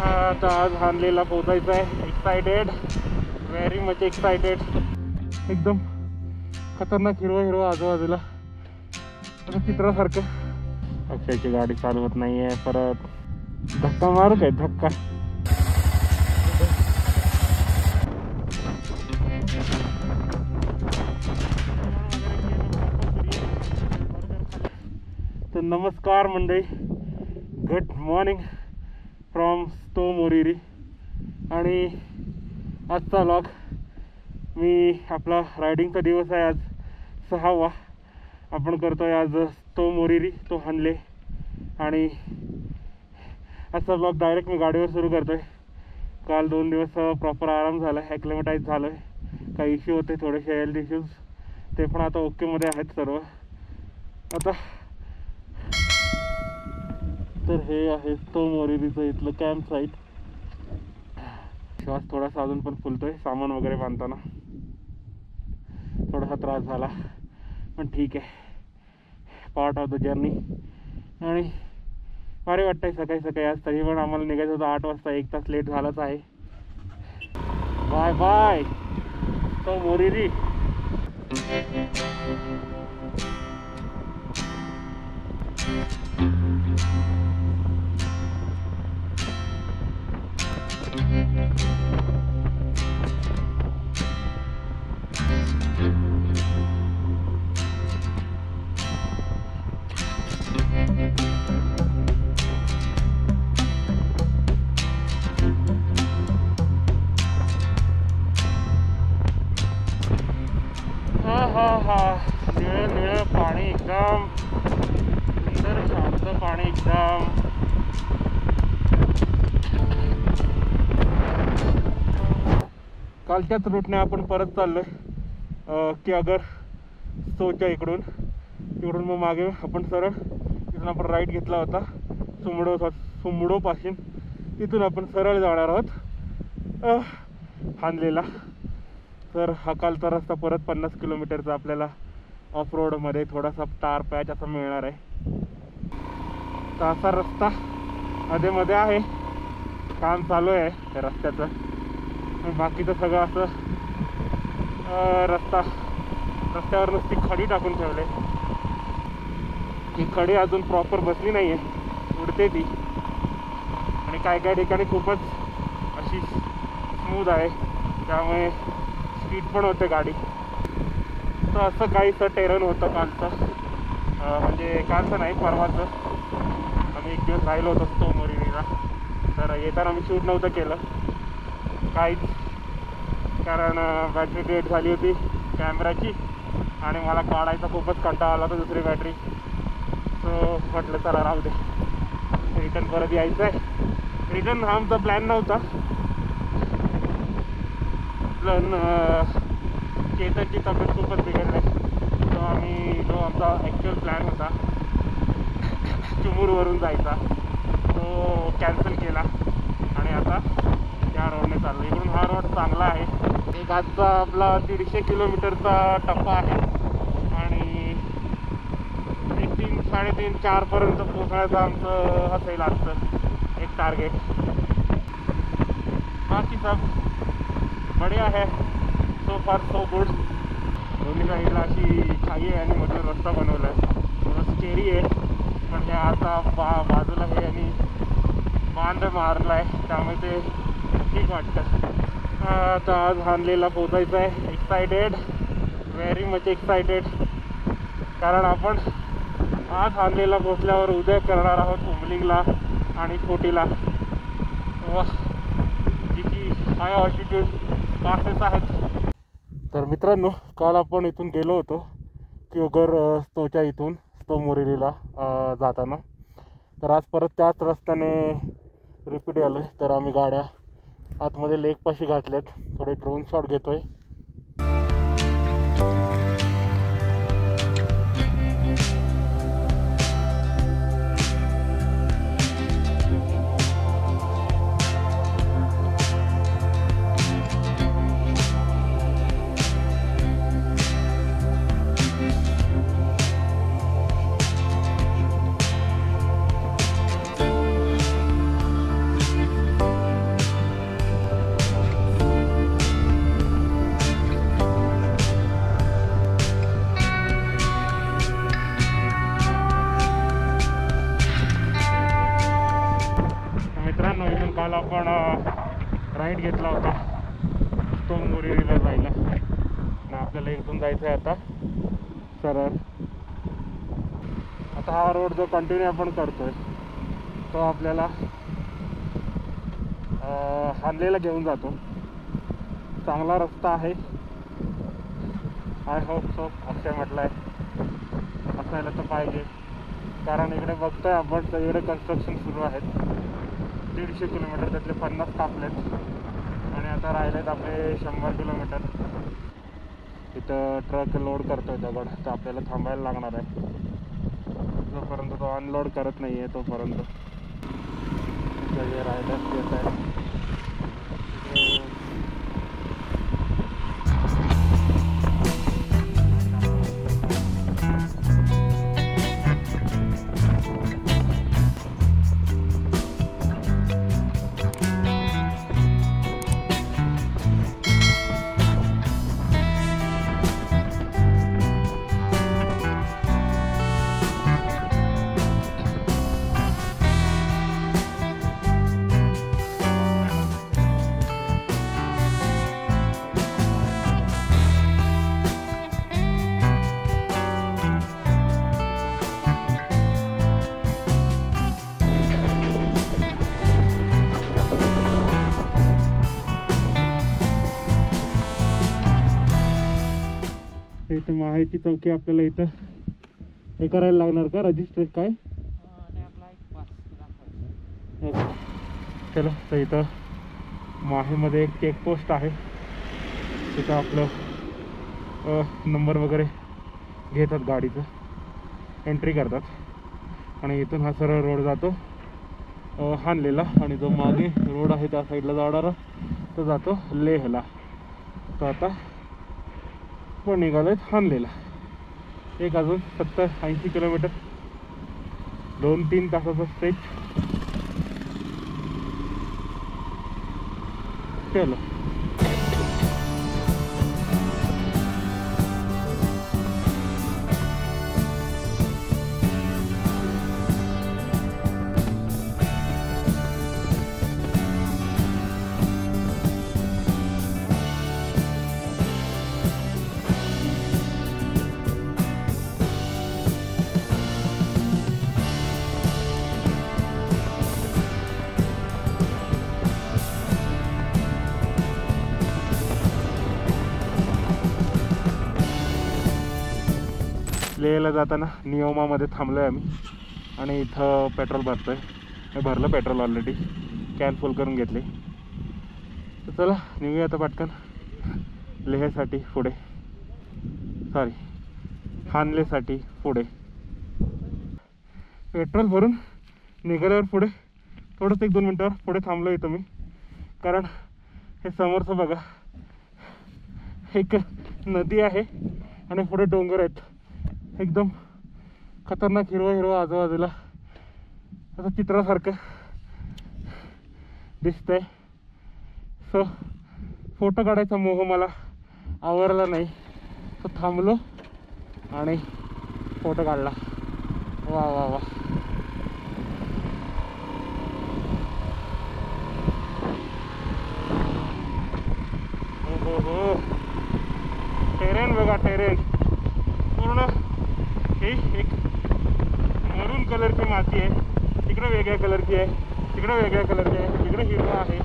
आता आज हानलेला पोचायचं आहे. Excited, very much excited. एकदम खतरनाक हिरवं हिरवं आजूबाजूला, आता चित्रासारखं. अक्षयची गाडी चालवत नाही आहे. परत धक्का मारू काय? धक्का. तर नमस्कार मंडळी, गुड मॉर्निंग फ्रॉम स्तो मोरिरी. आणि आजचा व्लॉग, मी आपला रायडिंगचा दिवस आहे आज 6वा. आपण करतोय आज स्तो मोरिरी, तो हानले. आणि आजचा व्लॉग डायरेक्ट मी गाडीवर सुरू करतोय. काल 2 दिवस प्रॉपर आराम झाला, ॲक्लेमेटाईज झालो आहे. काही इश्यू होते, थोडेसे हेल्थ इश्यूज, ते पण आता ओकेमध्ये आहेत सर्व. आता तर हे आहे स्तो मोरिरीचं इथलं कॅम्प साईट. श्वास थोडासा अजून पण फुलतोय. सामान वगैरे बांधताना थोडासा त्रास झाला, पण ठीक आहे, पार्ट ऑफ द जर्नी. आणि भारी वाटतंय सकाळी सकाळी. आज तरी पण आम्हाला निघायचं होतं 8 वाजता, 1 तास लेट झालाच आहे. बाय बाय स्तो मोरिरी. निळं निळं पाणी, एकदम सुंदर शांत पाणी एकदम. कालच्याच रूटने आपण परत चाललोय की अगर सोच्या इकडून मग मागे आपण सरळ तिथून आपण राईट घेतला होता सुमडोपासून. तिथून आपण सरळ जाणार आहोत हानलेला. तर हा कालचा रस्ता परत 50 किलोमीटरचा आपल्याला ऑफ रोडमध्ये थोडासा टार पॅच असा मिळणार आहे. तर असा रस्ता मध्ये मध्ये आहे, काम चालू आहे त्या रस्त्याचं. बाकीचं सगळं असं रस्त्यावर नुसती खडी टाकून ठेवले. ही खडी अजून प्रॉपर बसली नाही आहे, उडते ती. आणि काय काय ठिकाणी खूपच अशी स्मूथ आहे, त्यामुळे स्पीड पण होते गाडी. तर असं काहीसं टेरन होतं कालचं, म्हणजे कालचं नाही, परवाचं. आम्ही 1 दिवस राहिलो होतो स्तो मोरिरीला. तर येताना आम्ही शूट नव्हतं केलं काहीच, कारण बॅटरी डेट झाली होती कॅमेराची आणि मला काढायचा खूपच कंटाळा आला होता दुसरी बॅटरी. सो म्हटलं चला राहू दे, रिटर्न परत यायचं आहे. रिटर्न हा आमचा प्लॅन नव्हता, पण चेतनची तब्येत खूपच बिघडली. तो आमचा ॲक्च्युअल प्लॅन होता चिमूरवरून जायचा, तो कॅन्सल केला. आणि आता त्या रोडने चाललो. इकडून हा रोड चांगला आहे. एक आजचा आपला 150 किलोमीटरचा टप्पा आहे आणि 3, 3.5, 4पर्यंत पोहोचण्याचं आमचं असेल आजचं एक टार्गेट. बाकी सब बढिया आहे, सो फार सो गुड. दोन्ही साईडला अशी खाई आहे आणि मधून रस्ता बनवला आहे. थोडं स्केरी आहे, पण हे आता बाजूला हे आणि बांध मारला आहे, त्यामुळे ते ठीक वाटतं. आता आज हानलेला पोचायचं आहे. Excited, very much excited. कारण आपण आज हानलेला पोचल्यावर उद्या करणार आहोत उमलिंगला आणि कोटीला, जी की हाय ऑल्टिट्यूड क्लासेस आहेत. तर मित्रांनो, काल आपण इथून गेलो होतो की अगर स्तोच्या इथून स्तो मोरिरीला जाताना. तर आज परत त्याच रस्त्याने रिपीट आलो आहे. तर आम्ही गाड्या आतमध्ये लेकपाशी घातल्यात. थोडे ड्रोन शॉट घेतोय. मित्रांनो, इथून काल आपण राईड घेतला होता तोंगुरीला जायला आणि आपल्याला इथून जायचं आहे आता सरळ. आता हा रोड जो कंटिन्यू आपण करतोय तो आपल्याला हानलेला घेऊन जातो. चांगला रस्ता आहे, आय होप सो असं म्हटलंय. असायला तर पाहिजे, कारण इकडे बघतोय आपण तर इकडे कन्स्ट्रक्शन सुरू आहेत. 150 किलोमीटर त्यातले 50 कापलेत आणि आता राहिलेत आपले 100 किलोमीटर. इथं ट्रक लोड करतोय दगड, तर आपल्याला थांबायला लागणार आहे. जोपर्यंत तो अनलोड करत नाही आहे तोपर्यंत सगळे रायडर्स येत आहेत. इथं माहिती चौकी आपल्याला इथं हे करायला लागणार का, रजिस्टर काय? चलो, तर इथं माहेमध्ये एक चेकपोस्ट आहे. तिथं आपलं नंबर वगैरे घेतात, गाडीचं एंट्री करतात आणि इथून हा सरळ रोड जातो हानलेला. आणि जो मागे रोड आहे त्या साईडला जाणारा तो जातो लेहला. तो आता पण निघालोय हानलेला. एक अजून 70-80 किलोमीटर, 2-3 तासाचा स्ट्रेच. चलो. लेहला जाताना नियोमामध्ये थांबलो आहे आम्ही आणि इथं पेट्रोल भरतो आहे. मी भरलं पेट्रोल ऑलरेडी, कॅन फुल करून घेतली. तर चला निघूया आता पटकन लेहसाठी पुढे, सॉरी हानलेसाठी पुढे. पेट्रोल भरून निघाल्यावर पुढे थोडंच 1-2 मिनटावर पुढे थांबलो इथं मी, कारण हे समोरचं बघा एक नदी आहे आणि पुढे डोंगर आहेत. एकदम खतरनाक हिरवं हिरवं आजूबाजूला असं चित्रासारखं दिसतंय. सो फोटो काढायचा मोह मला आवरला नाही, तो थांबलो आणि फोटो काढला. वा वा वा. हो हो, टेरेन बघा, टेरेन पूर्ण ही एक मरून कलरची माती आहे. तिकडे वेगळ्या कलरची आहे, तिकडे वेगळ्या कलरची आहे, तिकडे हिरवा आहे.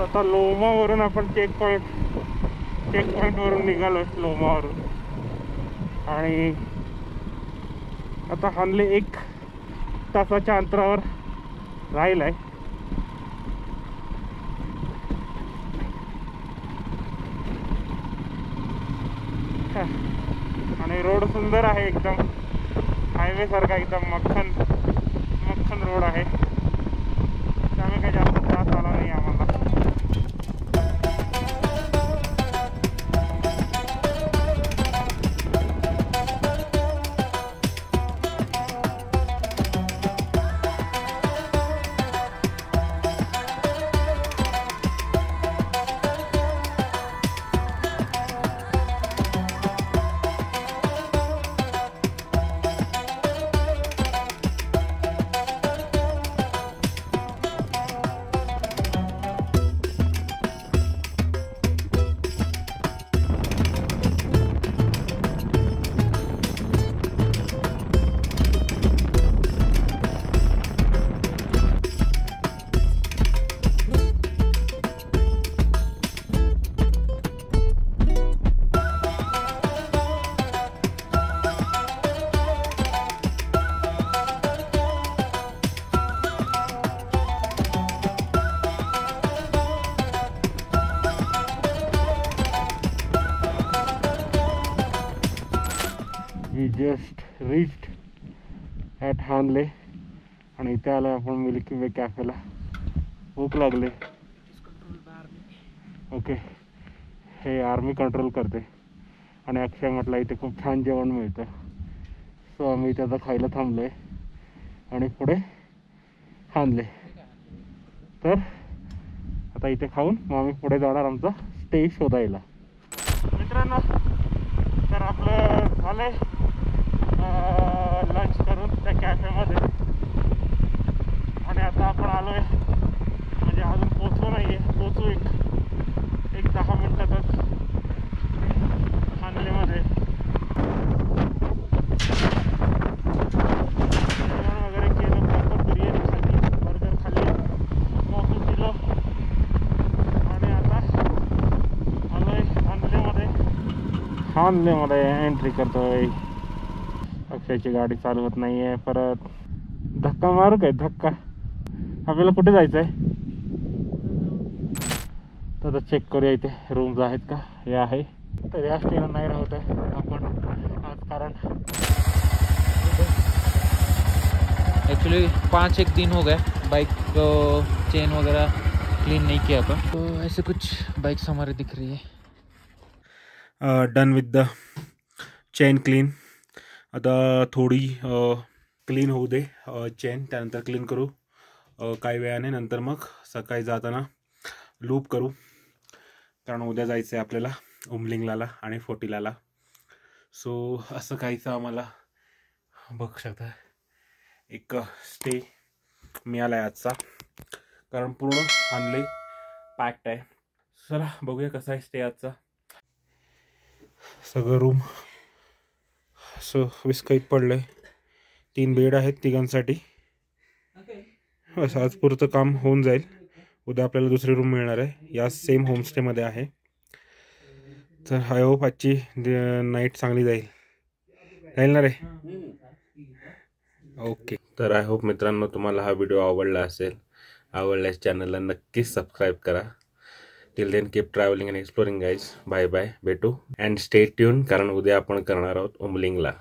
आता लोमावरून आपण चेक पॉईंटवरून निघालो आहे लोमावरून. आणि आता हानले 1 तासाच्या अंतरावर राहील आहे. आणि रोड सुंदर आहे एकदम, हायवे सारखा एकदम मक्खन रोड आहे. त्यामुळे काही जास्त त्रास आला नाही आम्हाला. We just reached at हानले आणि इथे आलो आपण मिल्की वे कॅफेला. भूक लागले. ओके, हे आर्मी कंट्रोल करते. आणि अक्षय म्हटलं इथे खूप छान जेवण मिळतं, सो आम्ही इथे आता खायला थांबलोय आणि पुढे हानले. तर आता इथे खाऊन मग आम्ही पुढे जाणार आमचा स्टे शोधायला. मित्रांनो, तर आपलं झालंय लंच करून त्या कॅफेमध्ये. आणि आता आपण आलो आहे, म्हणजे अजून पोचलो नाही आहे, पोचू एक 10 मिनटातच हानलेमध्ये. जेवण वगैरे केलं, प्रॉपर बिर्याणी खाल्ली, बर्गर खाल्ले, कॉफी पिलो आणि आता आलो आहे हानलेमध्ये एंट्री करतोय. अक्षयची गाडी चालवत नाही आहे. परत धक्का मारू काय? धक्का. आपल्याला कुठे जायचं आहे? तर आता चेक करूया इथे रूम्स आहेत का. हे आहे. तर या स्टेला नाही राहत आहे आपण आज, कारण एक्चुअली 5-1 दिन हो गया बाइक को चेन वगैरह क्लीन नहीं किया था, तो ऐसे कुछ बाइक्स हमारे दिख रही है. Done with the chain clean. आता थोडी क्लीन होऊ दे चेन, त्यानंतर क्लीन करू काही वेळाने. नंतर मग सकाळी जाताना लूप करू, कारण उद्या जायचं आहे आपल्याला उमलिंगला आणि फोटिलाला. सो असं काहीचं आम्हाला बघू शकता एक स्टे मिळाला आहे आजचा, कारण पूर्ण हानले पॅक्ड आहे. चला बघूया कसा आहे स्टे आजचा. सगळं रूम विस्कळीत पडलंय. 3 बेड आहेत तिघांसाठी. बस आज पुरतं काम होऊन जाईल. उद्या आपल्याला दुसरी रूम मिळणार आहे, या सेम होमस्टेमध्ये आहे. तर आय होप आजची नाईट चांगली जाईल ना रे. ओके, तर आय होप मित्रांनो तुम्हाला हा व्हिडिओ आवडला असेल. आवडल्यास चॅनलला नक्कीच सबस्क्राईब करा. Till then keep travelling and exploring guys. Bye bye, भेटू अँड स्टे ट्यून, कारण उद्या आपण करणार आहोत Umling La.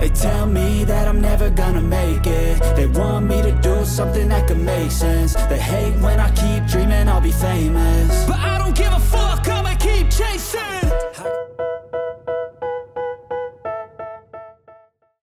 They tell me that I'm never gonna make it. They want me to do something that could make sense. They hate when I keep dreaming I'll be famous, but I don't give a fuck, I'ma keep chasing.